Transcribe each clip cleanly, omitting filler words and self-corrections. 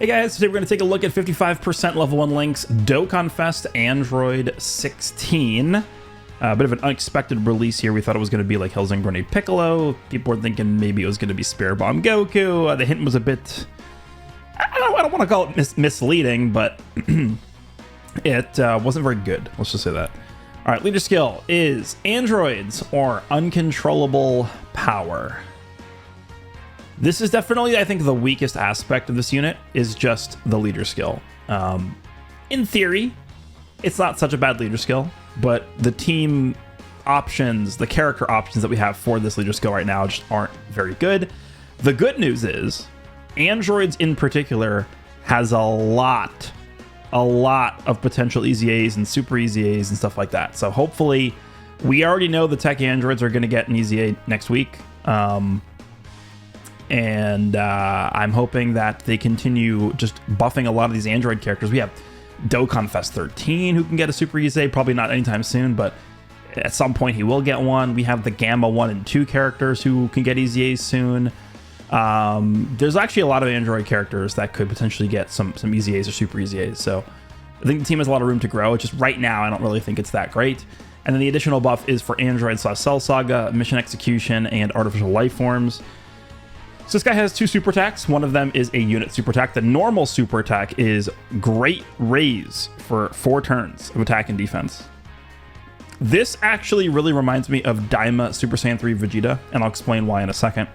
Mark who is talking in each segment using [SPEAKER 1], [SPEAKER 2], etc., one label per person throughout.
[SPEAKER 1] Hey guys, today we're going to take a look at 55% level 1 links, DOKKANFEST Android 16. A bit of an unexpected release here. We thought it was going to be like Hellsing Grenade Piccolo. People were thinking maybe it was going to be Spear Bomb Goku. The hint was a bit... I don't want to call it misleading, but it wasn't very good. Let's just say that. All right, leader skill is androids or uncontrollable power. This is definitely, I think, the weakest aspect of this unit is just the leader skill. In theory, it's not such a bad leader skill, but the team options, the character options that we have for this leader skill right now just aren't very good. The good news is, androids in particular has a lot of potential EZAs and super EZAs and stuff like that. So hopefully, we already know the tech androids are going to get an EZA next week. And I'm hoping that they continue just buffing a lot of these android characters. We have DOKKANFEST 13 who can get a super EZA, probably not anytime soon, but at some point he will get one. We have the Gamma 1 and 2 characters who can get EZAs soon. There's actually a lot of android characters that could potentially get some EZAs or super EZAs, so I think the team has a lot of room to grow. It's just right now I don't really think it's that great. And then the additional buff is for Android/Cell Saga, Mission Execution, and Artificial Life Forms. So this guy has 2 super attacks. One of them is a unit super attack. The normal super attack is Great Raise for 4 turns of attack and defense. This actually really reminds me of Daima Super Saiyan 3 Vegeta, and I'll explain why in a second.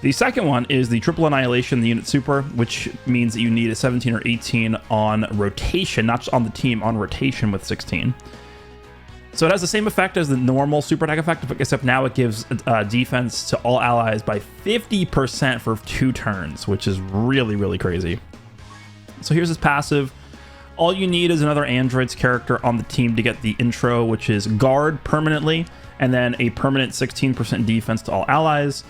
[SPEAKER 1] The second one is the Triple Annihilation, the unit super, which means that you need a 17 or 18 on rotation, not just on the team, on rotation with 16. So it has the same effect as the normal super attack effect, except now it gives defense to all allies by 50% for 2 turns, which is really, really crazy. So here's his passive. All you need is another android's character on the team to get the intro, which is guard permanently, and then a permanent 16% defense to all allies.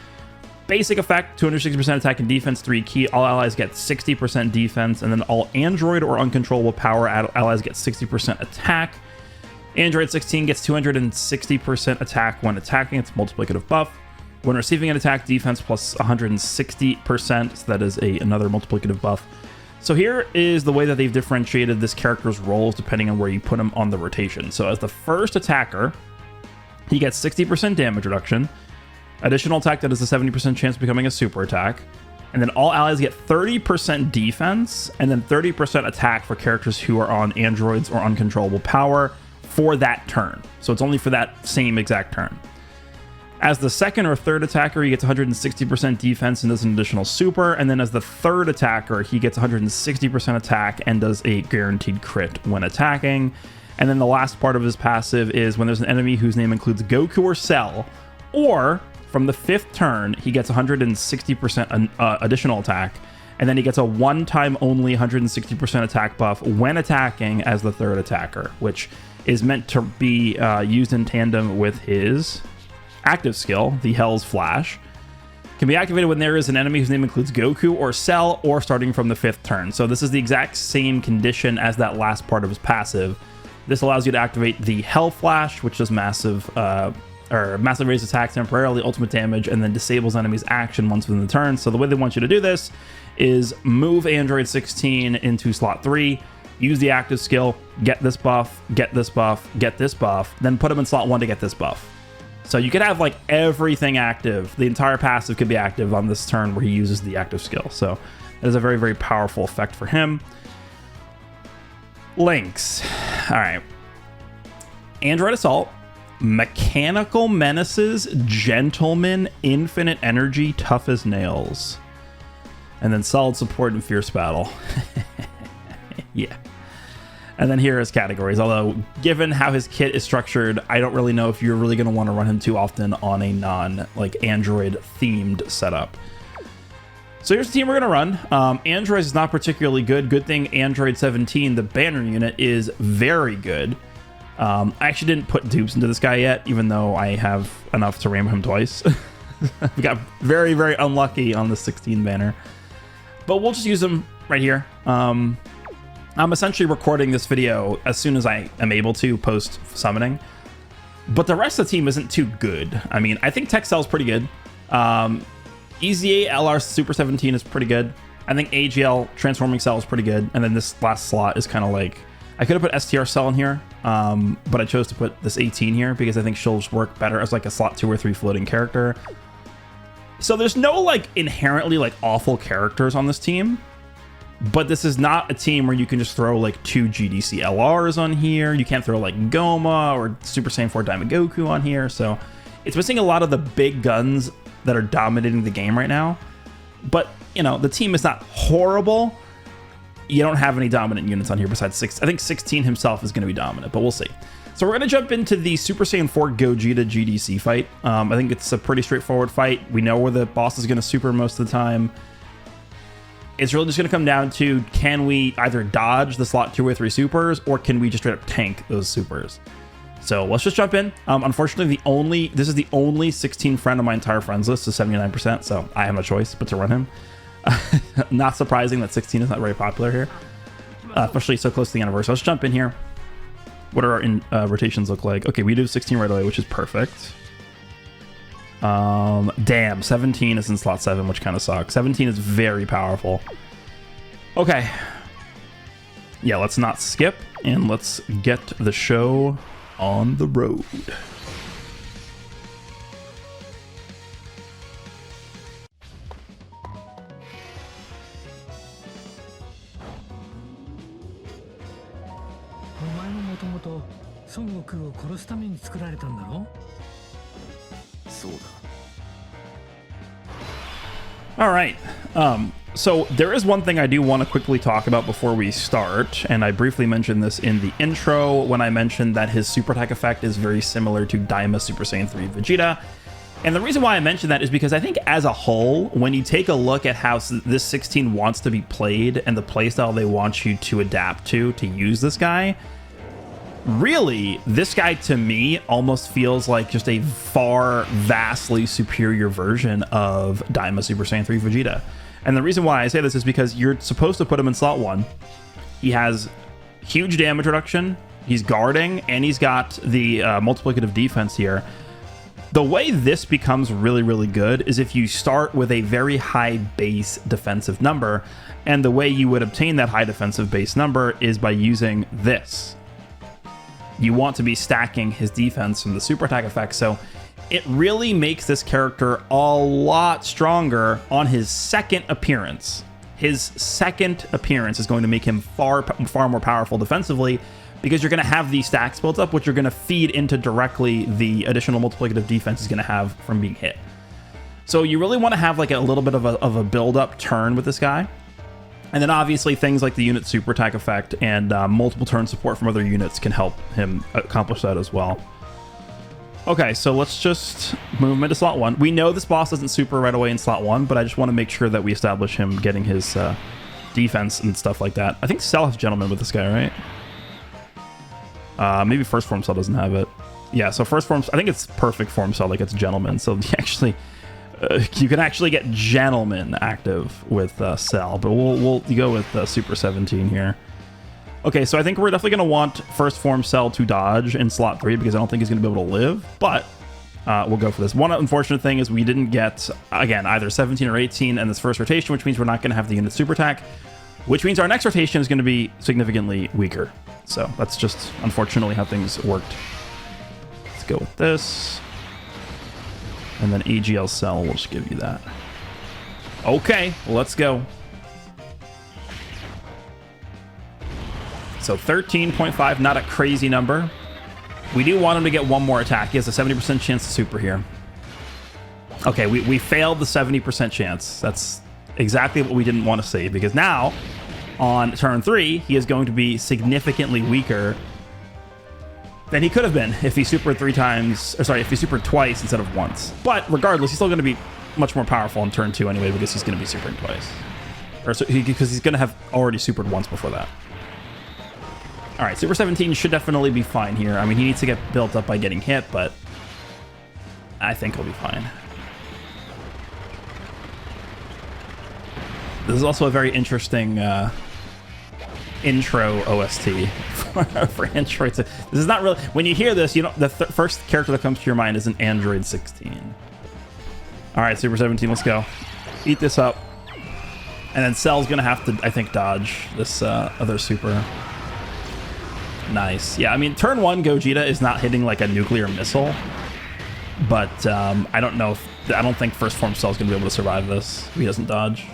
[SPEAKER 1] Basic effect, 260% attack and defense, 3 key. All allies get 60% defense, and then all android or uncontrollable power allies get 60% attack. Android 16 gets 260% attack when attacking. It's a multiplicative buff. When receiving an attack, defense plus 160%. So that is another multiplicative buff. So here is the way that they've differentiated this character's roles depending on where you put him on the rotation. So as the first attacker, he gets 60% damage reduction. Additional attack that has a 70% chance of becoming a super attack. And then all allies get 30% defense and then 30% attack for characters who are on androids or uncontrollable power for that turn. So it's only for that same exact turn. As the second or third attacker, he gets 160% defense and does an additional super. And then as the third attacker, he gets 160% attack and does a guaranteed crit when attacking. And then the last part of his passive is when there's an enemy whose name includes Goku or Cell, or from the 5th turn, he gets 160% additional attack. And then he gets a one-time only 160% attack buff when attacking as the third attacker, which is meant to be used in tandem with his active skill, the Hell's Flash. Can be activated when there is an enemy whose name includes Goku or Cell, or starting from the 5th turn. So this is the exact same condition as that last part of his passive. This allows you to activate the Hell Flash, which does massive raise attack temporarily, ultimate damage, and then disables enemies' action once within the turn. So the way they want you to do this is move Android 16 into slot 3, use the active skill, get this buff, get this buff, get this buff, then put him in slot 1 to get this buff. So you could have like everything active. The entire passive could be active on this turn where he uses the active skill. So that is a very, very powerful effect for him. Links. All right. Android Assault, Mechanical Menaces, Gentleman, Infinite Energy, Tough as Nails. And then Solid Support and Fierce Battle. Yeah. And then here are his categories. Although, given how his kit is structured, I don't really know if you're really going to want to run him too often on a Android-themed setup. So here's the team we're going to run. Android is not particularly good. Good thing Android 17, the banner unit, is very good. I actually didn't put dupes into this guy yet, even though I have enough to ram him twice. We got very, very unlucky on the 16 banner. But we'll just use him right here. I'm essentially recording this video as soon as I am able to post summoning. But the rest of the team isn't too good. I mean, I think Tech Cell's pretty good. EZA LR Super 17 is pretty good. I think AGL transforming cell is pretty good. And then this last slot is kind of like, I could have put STR cell in here, but I chose to put this 18 here because I think she'll just work better as like a slot 2 or 3 floating character. So there's no like inherently like awful characters on this team, but this is not a team where you can just throw like 2 GDC LRs on here. You can't throw like Goma or Super Saiyan 4 Diamond Goku on here. So it's missing a lot of the big guns that are dominating the game right now. But, you know, the team is not horrible. You don't have any dominant units on here besides 6. I think 16 himself is going to be dominant, but we'll see. So we're going to jump into the Super Saiyan 4 Gogeta GDC fight. I think it's a pretty straightforward fight. We know where the boss is going to super most of the time. It's really just going to come down to, can we either dodge the slot 2 or 3 supers, or can we just straight up tank those supers? So let's just jump in. Unfortunately, this is the only 16 friend on my entire friends list, is 79%, so I have no choice but to run him. Not surprising that 16 is not very popular here, especially so close to the anniversary. Let's jump in here. What do our rotations look like? Okay, we do 16 right away, which is perfect. Damn, 17 is in slot 7, which kind of sucks. 17 is very powerful. Okay. Yeah, let's not skip, and let's get the show on the road. All right. So there is one thing I do want to quickly talk about before we start, and I briefly mentioned this in the intro when I mentioned that his super attack effect is very similar to Daima Super Saiyan 3 Vegeta. And the reason why I mentioned that is because I think as a whole, when you take a look at how this 16 wants to be played and the playstyle they want you to adapt to use this guy, really, this guy to me almost feels like just a vastly superior version of Daima Super Saiyan 3 Vegeta. And the reason why I say this is because you're supposed to put him in slot 1. He has huge damage reduction, he's guarding, and he's got the multiplicative defense here. The way this becomes really, really good is if you start with a very high base defensive number, and the way you would obtain that high defensive base number is by using this. You want to be stacking his defense from the super attack effect, so it really makes this character a lot stronger on his second appearance. His second appearance is going to make him far more powerful defensively, because you're going to have these stacks built up, which are going to feed into directly the additional multiplicative defense he's going to have from being hit. So you really want to have like a little bit of a build-up turn with this guy. And then obviously things like the unit super attack effect and multiple turn support from other units can help him accomplish that as well. Okay, so let's just move him into slot 1. We know this boss doesn't super right away in slot 1, but I just want to make sure that we establish him getting his defense and stuff like that. I think Cell has Gentleman with this guy, right? Maybe First Form Cell doesn't have it. Yeah, so First Form, I think it's Perfect Form Cell that gets Gentleman, so you can actually get Gentleman active with Cell, but we'll go with Super 17 here. Okay, so I think we're definitely going to want First Form Cell to dodge in slot 3 because I don't think he's going to be able to live, but we'll go for this. One unfortunate thing is we didn't get, again, either 17 or 18 in this first rotation, which means we're not going to have the unit super attack, which means our next rotation is going to be significantly weaker. So that's just unfortunately how things worked. Let's go with this. And then AGL Cell will just give you that. Okay, let's go. So 13.5, not a crazy number. We do want him to get one more attack. He has a 70% chance to super here. Okay, we failed the 70% chance. That's exactly what we didn't want to see, because now on turn 3, he is going to be significantly weaker than he could have been if he supered if he supered twice instead of once. But regardless, he's still going to be much more powerful in turn 2 anyway, because he's going to be supering twice. Because he's going to have already supered once before that. All right, Super 17 should definitely be fine here. I mean, he needs to get built up by getting hit, but I think he'll be fine. This is also a very interesting intro OST for Android. This is not really, when you hear this, you know, the first character that comes to your mind is an Android 16. All right, Super 17, let's go. Eat this up. And then Cell's gonna have to, I think, dodge this other super. Nice. Yeah, I mean, turn 1 Gogeta is not hitting like a nuclear missile, but I don't think first form Cell's gonna be able to survive this if he doesn't dodge,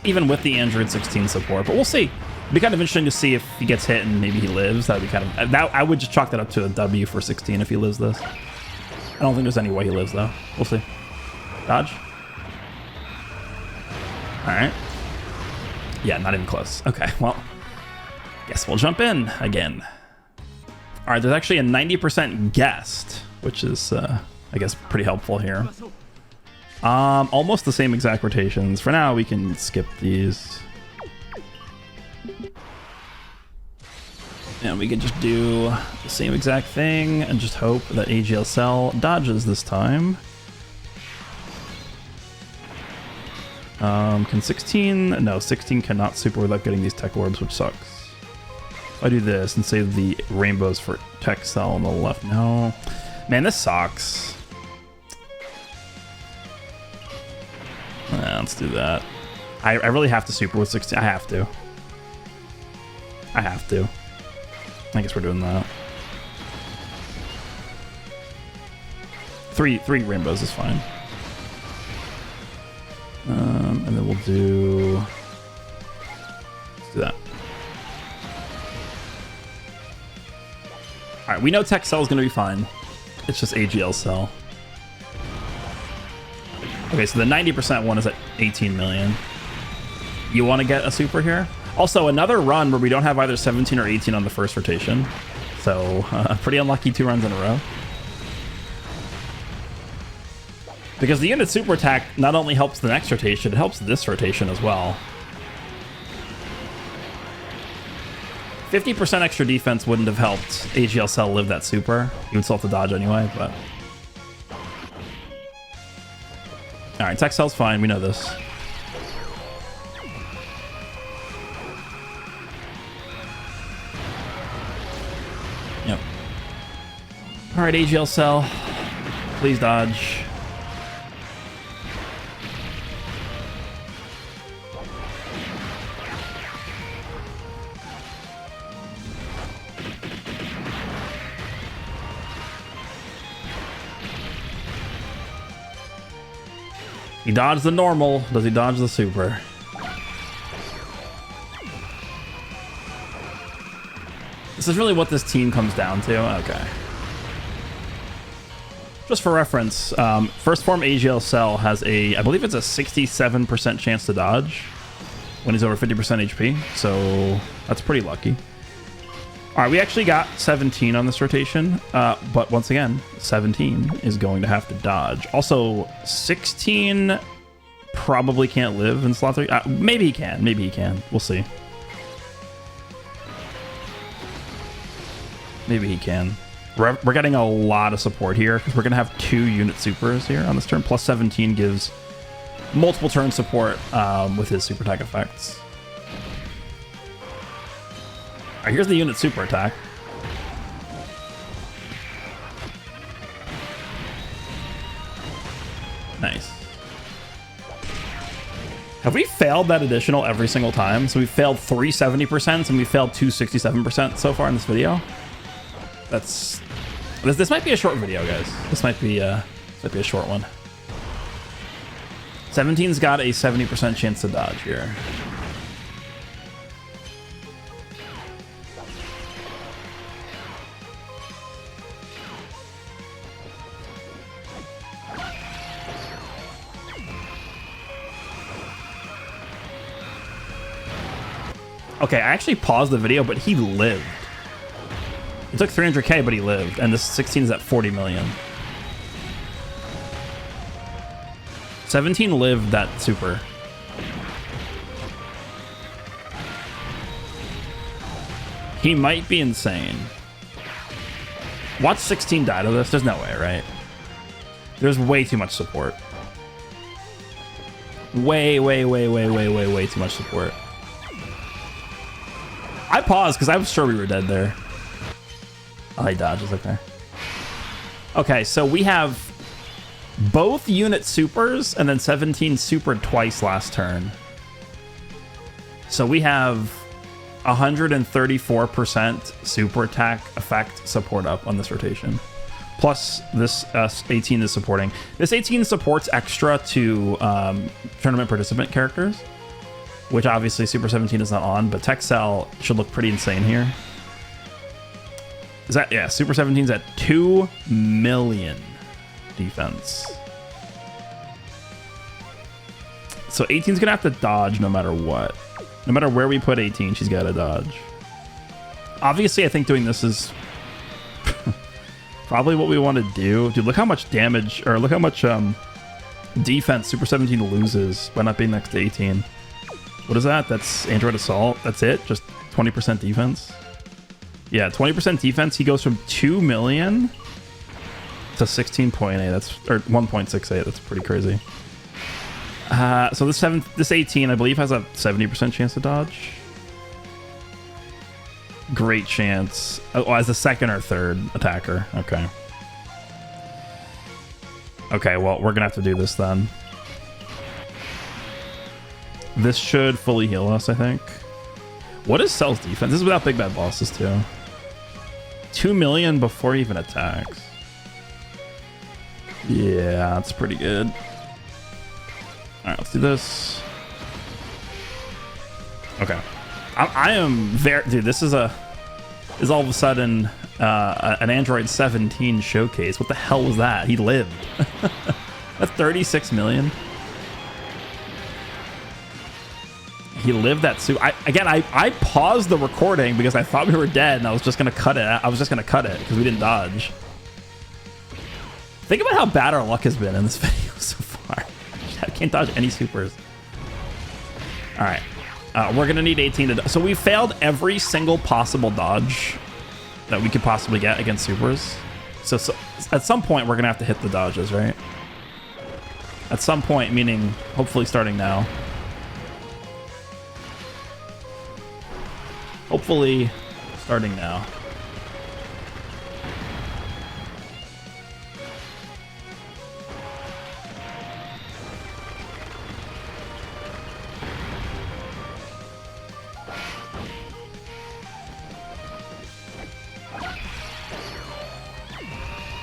[SPEAKER 1] even with the Android 16 support. But we'll see. It'd be kind of interesting to see if he gets hit and maybe he lives. That'd be kind of I would just chalk that up to a W for 16 if he lives this. I don't think there's any way he lives though. We'll see. Dodge. All right. Yeah, not even close. Okay, well, guess we'll jump in again. All right, there's actually a 90% guessed, which is, I guess, pretty helpful here. Almost the same exact rotations. For now, we can skip these. And we can just do the same exact thing and just hope that AGL Cell dodges this time. Can 16? No, 16 cannot super without getting these tech orbs, which sucks. If I do this and save the rainbows for tech cell on the left. No. Man, this sucks. Let's do that. I really have to super with 16. I have to. I guess we're doing that. Three rainbows is fine. And then we'll do... Let's do that. Alright, we know Tech Cell is going to be fine. It's just AGL Cell. Okay, so the 90% one is at 18 million. You want to get a super here? Also, another run where we don't have either 17 or 18 on the first rotation. So, pretty unlucky 2 runs in a row. Because the unit super attack not only helps the next rotation, it helps this rotation as well. 50% extra defense wouldn't have helped AGL Cell live that super. He would still have to dodge anyway, but... Alright, Tech Cell's fine, we know this. Yep. Alright, AGL Cell. Please dodge. He dodged the normal. Does he dodge the super? This is really what this team comes down to. Okay. Just for reference, first form AGL Cell has I believe it's a 67% chance to dodge when he's over 50% HP. So that's pretty lucky. All right, we actually got 17 on this rotation, but once again, 17 is going to have to dodge. Also, 16 probably can't live in slot 3. Maybe he can. Maybe he can. We'll see. Maybe he can. We're getting a lot of support here because we're going to have 2 unit supers here on this turn. Plus 17 gives multiple turn support with his super attack effects. All right, here's the unit super attack. Nice. Have we failed that additional every single time? So we failed 3 70% and we failed 2 67% so far in this video. This might be a short video, guys. This might be a short one. 17's got a 70% chance to dodge here. Okay, I actually paused the video, but he lived. It took 300k, but he lived, and this 16 is at 40 million. 17 lived that super. He might be insane. Watch 16 die to this. There's no way, right? There's way too much support. Way too much support. I paused because I was sure we were dead there. Oh, he dodges, okay. Okay, so we have both unit supers and then 17 supered twice last turn. So we have 134% super attack effect support up on this rotation. Plus, this 18 is supporting. This 18 supports extra to tournament participant characters, which obviously Super 17 is not on, but Texel should look pretty insane here. Is that, yeah, Super 17's at 2 million defense. So 18's gonna have to dodge no matter what. No matter where we put 18, she's gotta dodge. Obviously, I think doing this is probably what we want to do. Dude, look how much damage, or look how much defense Super 17 loses by not being next to 18. What is that? That's Android Assault. That's it? Just 20% defense? Yeah, 20% defense. He goes from 2 million to 16.8. That's, or 1.68. That's pretty crazy. So this 18, I believe, has a 70% chance to dodge. Great chance. Oh, as the second or third attacker. Okay. Okay, well, we're gonna have to do this then. This should fully heal us, I think. What is Cell's defense? This is without big bad bosses, too. 2 million before he even attacks. Yeah, that's pretty good. Alright, let's do this. Okay. I am very... Dude, this is all of a sudden an Android 17 showcase. What the hell was that? He lived. That's 36 million. He lived that suit. I paused the recording because I thought we were dead and I was just going to cut it. I was just going to cut it because we didn't dodge. Think about how bad our luck has been in this video so far. I can't dodge any supers. All right. We're going to need 18 to... So we failed every single possible dodge that we could possibly get against supers. So at some point, we're going to have to hit the dodges, right? At some point, meaning hopefully starting now. Hopefully starting now.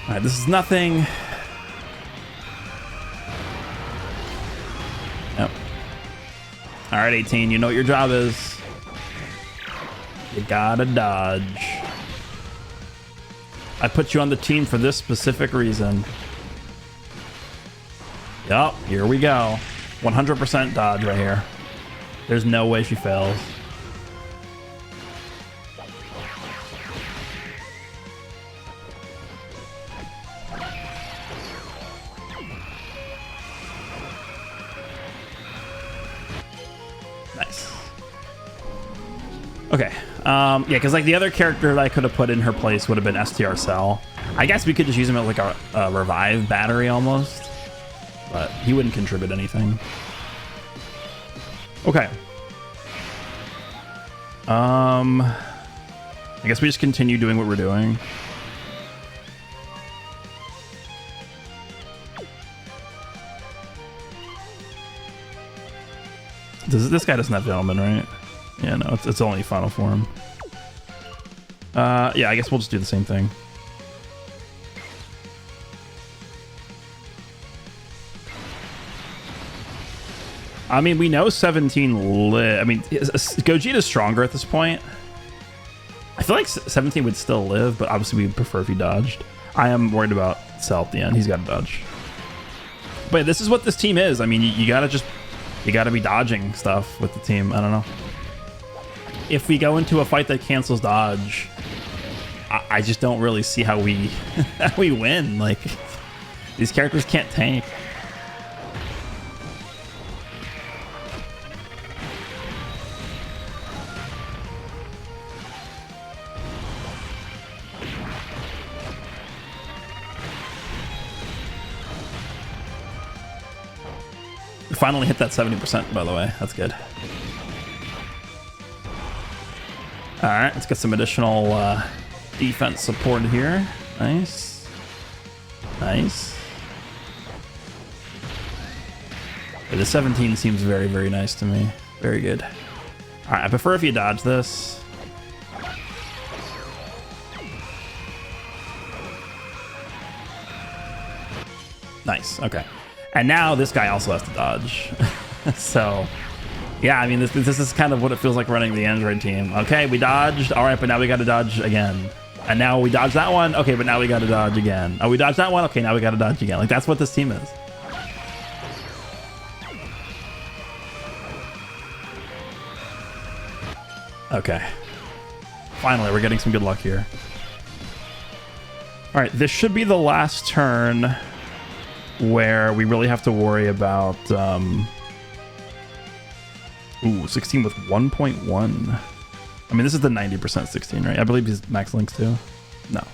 [SPEAKER 1] All right, this is nothing. Yep. All right, 18, you know what your job is. You gotta dodge. I put you on the team for this specific reason. Yup, here we go. 100% dodge right here. There's no way she fails. Nice. Okay. Yeah, because like the other character that I could have put in her place would have been STR Cell. I guess we could just use him as like a revive battery almost, but he wouldn't contribute anything. Okay. I guess we just continue doing what we're doing. This guy doesn't have Gentleman, right? Yeah, no, it's only final form. Yeah, I guess we'll just do the same thing. I mean, we know 17 live. I mean, Gogeta's stronger at this point. I feel like 17 would still live, but obviously we'd prefer if he dodged. I am worried about Cell at the end. He's got to dodge. But this is what this team is. I mean, you gotta be dodging stuff with the team. I don't know. If we go into a fight that cancels dodge, I just don't really see how we how we win. Like, these characters can't tank. We finally hit that 70%, by the way. That's good. All right, let's get some additional defense support here. Nice. Nice. Yeah, the 17 seems very, very nice to me. Very good. All right, I prefer if you dodge this. Nice, okay. And now this guy also has to dodge. So, yeah, I mean, this is kind of what it feels like running the Android team. Okay, we dodged. All right, but now we got to dodge again. And now we dodged that one. Okay, but now we got to dodge again. Oh, we dodged that one. Okay, now we got to dodge again. Like, that's what this team is. Okay. Finally, we're getting some good luck here. All right, this should be the last turn where we really have to worry about... Ooh, 16 with 1.1. I mean, this is the 90% 16, right? I believe he's max links too. No.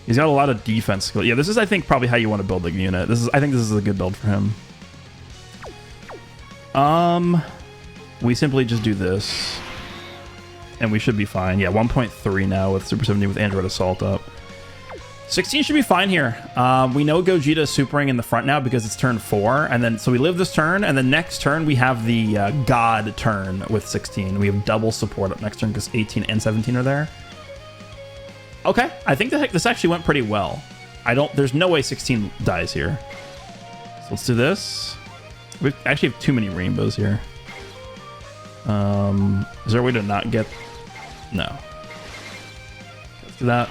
[SPEAKER 1] He's got a lot of defense skill. Yeah, this is, I think, probably how you want to build the unit. I think this is a good build for him. We simply just do this. And we should be fine. Yeah, 1.3 now with Super 70 with Android Assault up. 16 should be fine here. We know Gogeta is supering in the front now because it's turn 4. And then, so we live this turn, and then next turn we have the God turn with 16. We have double support up next turn because 18 and 17 are there. Okay, I think that this actually went pretty well. There's no way 16 dies here. So let's do this. We actually have too many rainbows here. Is there a way to not get... No. Let's do that.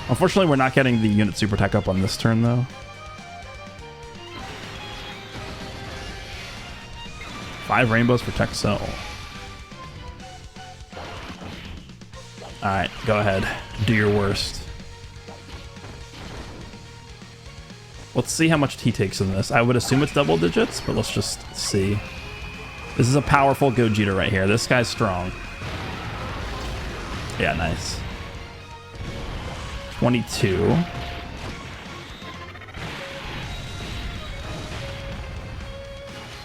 [SPEAKER 1] Unfortunately, we're not getting the unit super attack up on this turn, though. Five rainbows for Tech Cell. Alright, go ahead. Do your worst. Let's see how much he takes in this. I would assume it's double digits, but let's just see. This is a powerful Gogeta right here. This guy's strong. Yeah, nice. 22.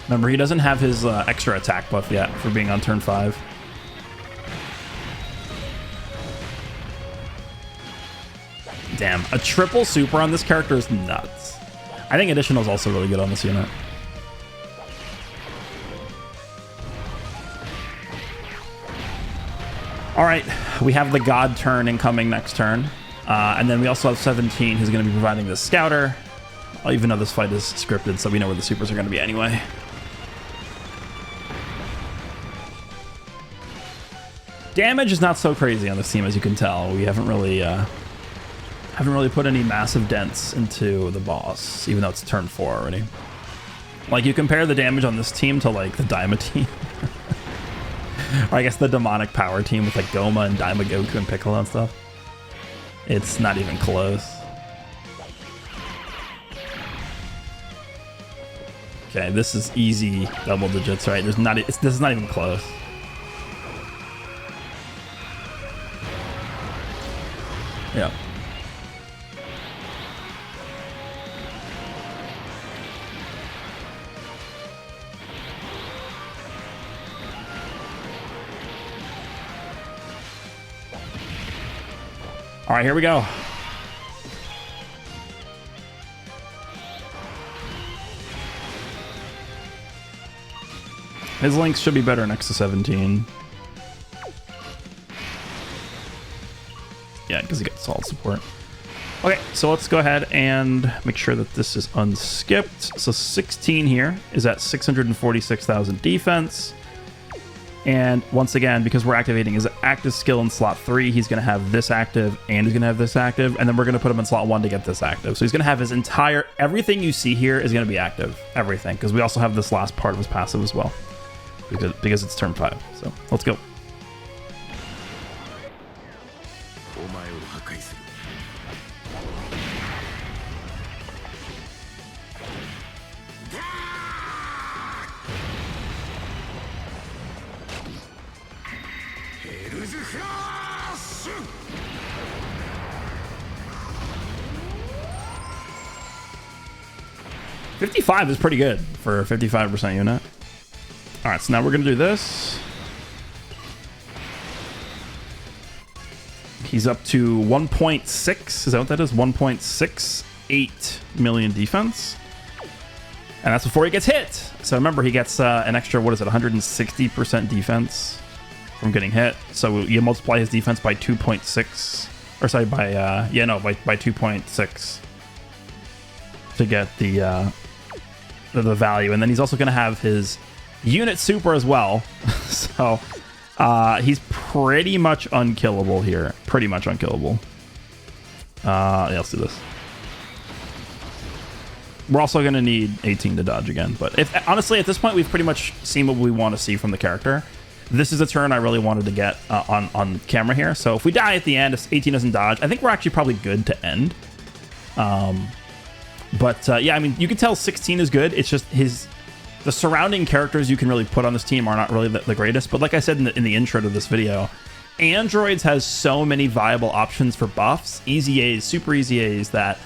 [SPEAKER 1] Remember, he doesn't have his extra attack buff yet for being on turn 5. Damn, a triple super on this character is nuts. I think additional is also really good on this unit. All right, we have the God turn incoming next turn. And then we also have 17 who's going to be providing the Scouter. Even though this fight is scripted, so we know where the supers are going to be anyway. Damage is not so crazy on this team, as you can tell. We haven't really put any massive dents into the boss, even though it's turn 4 already. Like, you compare the damage on this team to, like, the Daima team. Or I guess the demonic power team with like Goma and Daima Goku and Piccolo and stuff. It's not even close. Okay, this is easy double digits, right? This is not even close. Yeah. All right, here we go. His links should be better next to 17. Yeah, because he got solid support. Okay, so let's go ahead and make sure that this is unskipped. So 16 here is at 646,000 defense. And once again, because we're activating his active skill in slot 3, he's going to have this active and he's going to have this active. And then we're going to put him in slot 1 to get this active. So he's going to have his entire... Everything you see here is going to be active. Everything. Because we also have this last part of his passive as well. Because it's turn 5. So let's go. $55 is pretty good for a 55% unit. All right, so now we're going to do this. He's up to 1.6. Is that what that is? 1.68 million defense. And that's before he gets hit. So remember, he gets an extra, what is it, 160% defense from getting hit. So you multiply his defense by 2.6. Or sorry, by 2.6 to get the value. And then he's also going to have his unit super as well. So he's pretty much unkillable here. Pretty much unkillable. Yeah, let's do this. We're also going to need 18 to dodge again. But honestly, at this point, we've pretty much seen what we want to see from the character. This is a turn I really wanted to get on camera here. So if we die at the end, if 18 doesn't dodge, I think we're actually probably good to end. Yeah, I mean, you can tell 16 is good. It's just the surrounding characters you can really put on this team are not really the greatest. But like I said in the intro to this video, Androids has so many viable options for buffs, easy A's, super easy A's, that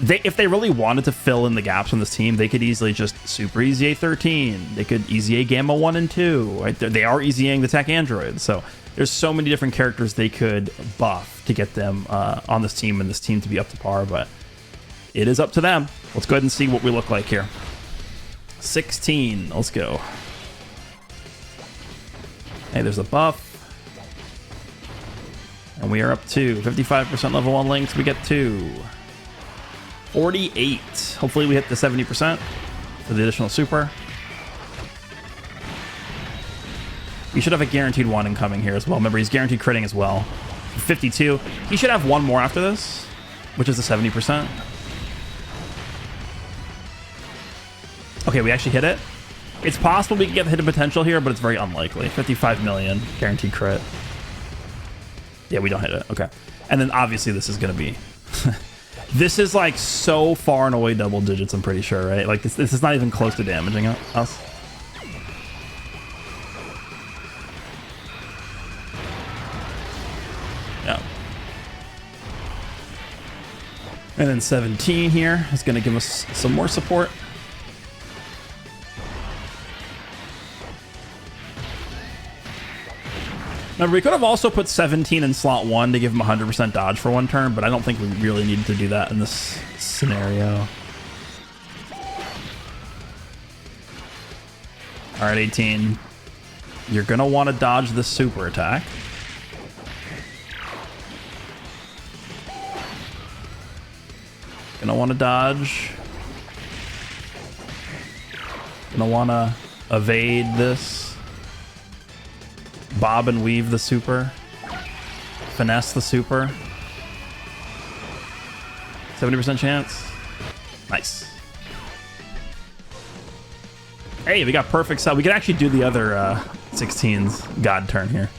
[SPEAKER 1] if they really wanted to fill in the gaps on this team, they could easily just super easy A 13. They could easy A Gamma 1 and 2. Right? They are easy Aing the tech androids. So there's so many different characters they could buff to get them on this team and this team to be up to par. But it is up to them. Let's go ahead and see what we look like here. 16. Let's go. Hey, there's a buff. And we are up to 55% level 1 links. We get 2. 48. Hopefully we hit the 70% for the additional super. We should have a guaranteed 1 incoming here as well. Remember, he's guaranteed critting as well. 52. He should have 1 more after this, which is the 70%. Okay, we actually hit it. It's possible we can get the hidden potential here, but it's very unlikely. 55 million guaranteed crit. Yeah, we don't hit it. Okay. And then obviously this is going to be... This is like so far and away double digits, I'm pretty sure, right? Like this is not even close to damaging us. Yeah. And then 17 here is going to give us some more support. Remember, we could have also put 17 in slot 1 to give him 100% dodge for 1 turn, but I don't think we really needed to do that in this scenario. All right, 18. You're going to want to dodge this super attack. Going to want to dodge. Going to want to evade this. Bob and weave the super. Finesse the super. 70% chance. Nice. Hey, we got perfect sell. We can actually do the other 16's god turn here.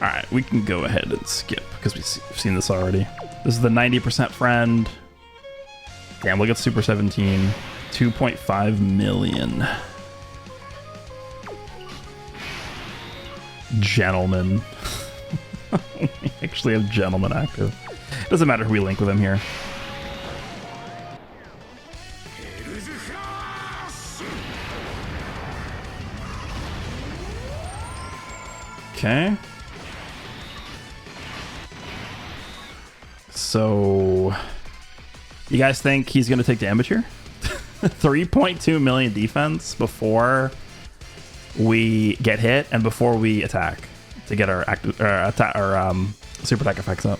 [SPEAKER 1] All right, we can go ahead and skip because we've seen this already. This is the 90% friend. Damn, look at Super 17. 2.5 million. Gentleman. We actually have Gentleman active. Doesn't matter who we link with him here. Okay. So, you guys think he's going to take damage here? 3.2 million defense before we get hit and before we attack to get our super attack effects up.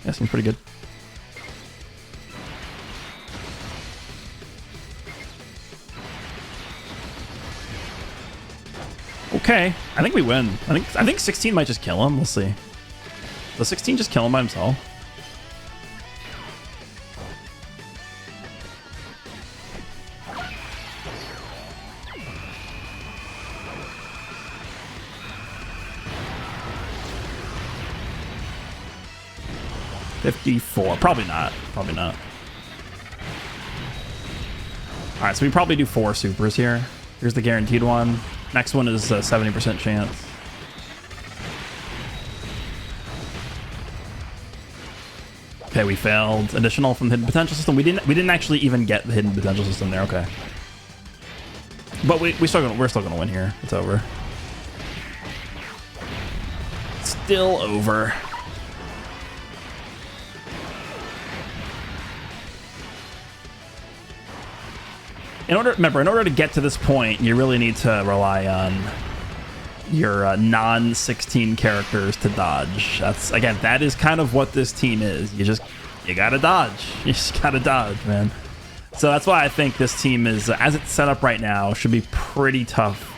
[SPEAKER 1] Yeah, seems pretty good. Okay, I think we win. I think 16 might just kill him. We'll see. Does 16 just kill him by himself? $54. Probably not. Probably not. All right, so we probably do 4 supers here. Here's the guaranteed one. Next one is a 70% chance. Okay, we failed. Additional from the hidden potential system. We didn't actually even get the hidden potential system there. Okay, but we're still gonna win here. It's over. still over. Remember, in order to get to this point, you really need to rely on your non-16 characters to dodge. That is kind of what this team is. You gotta dodge. You just gotta dodge, man. So that's why I think this team is, as it's set up right now, should be pretty tough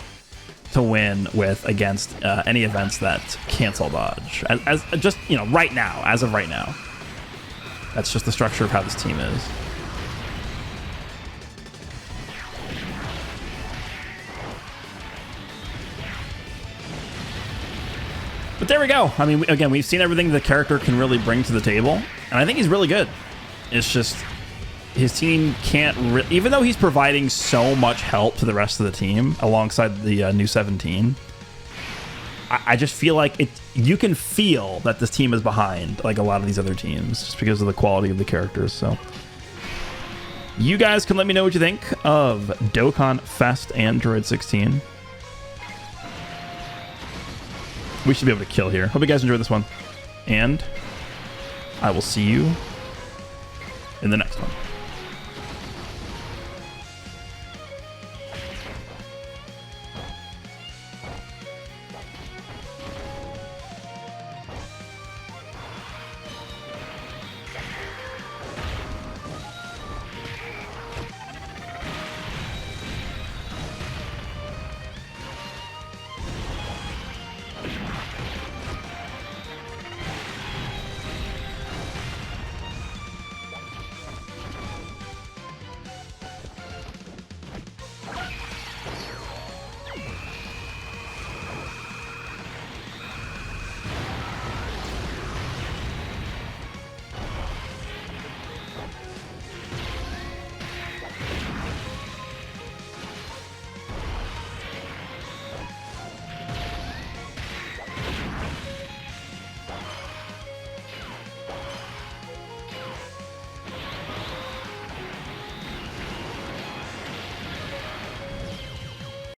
[SPEAKER 1] to win with against any events that cancel dodge. Right now, as of right now. That's just the structure of how this team is. But there we go. I mean, again, we've seen everything the character can really bring to the table, and I think he's really good. It's just his team can't, even though he's providing so much help to the rest of the team alongside the new 17. I just feel like you can feel that this team is behind like a lot of these other teams just because of the quality of the characters. So you guys can let me know what you think of Dokkan Fest Android 16. We should be able to kill here. Hope you guys enjoyed this one. And I will see you in the next one.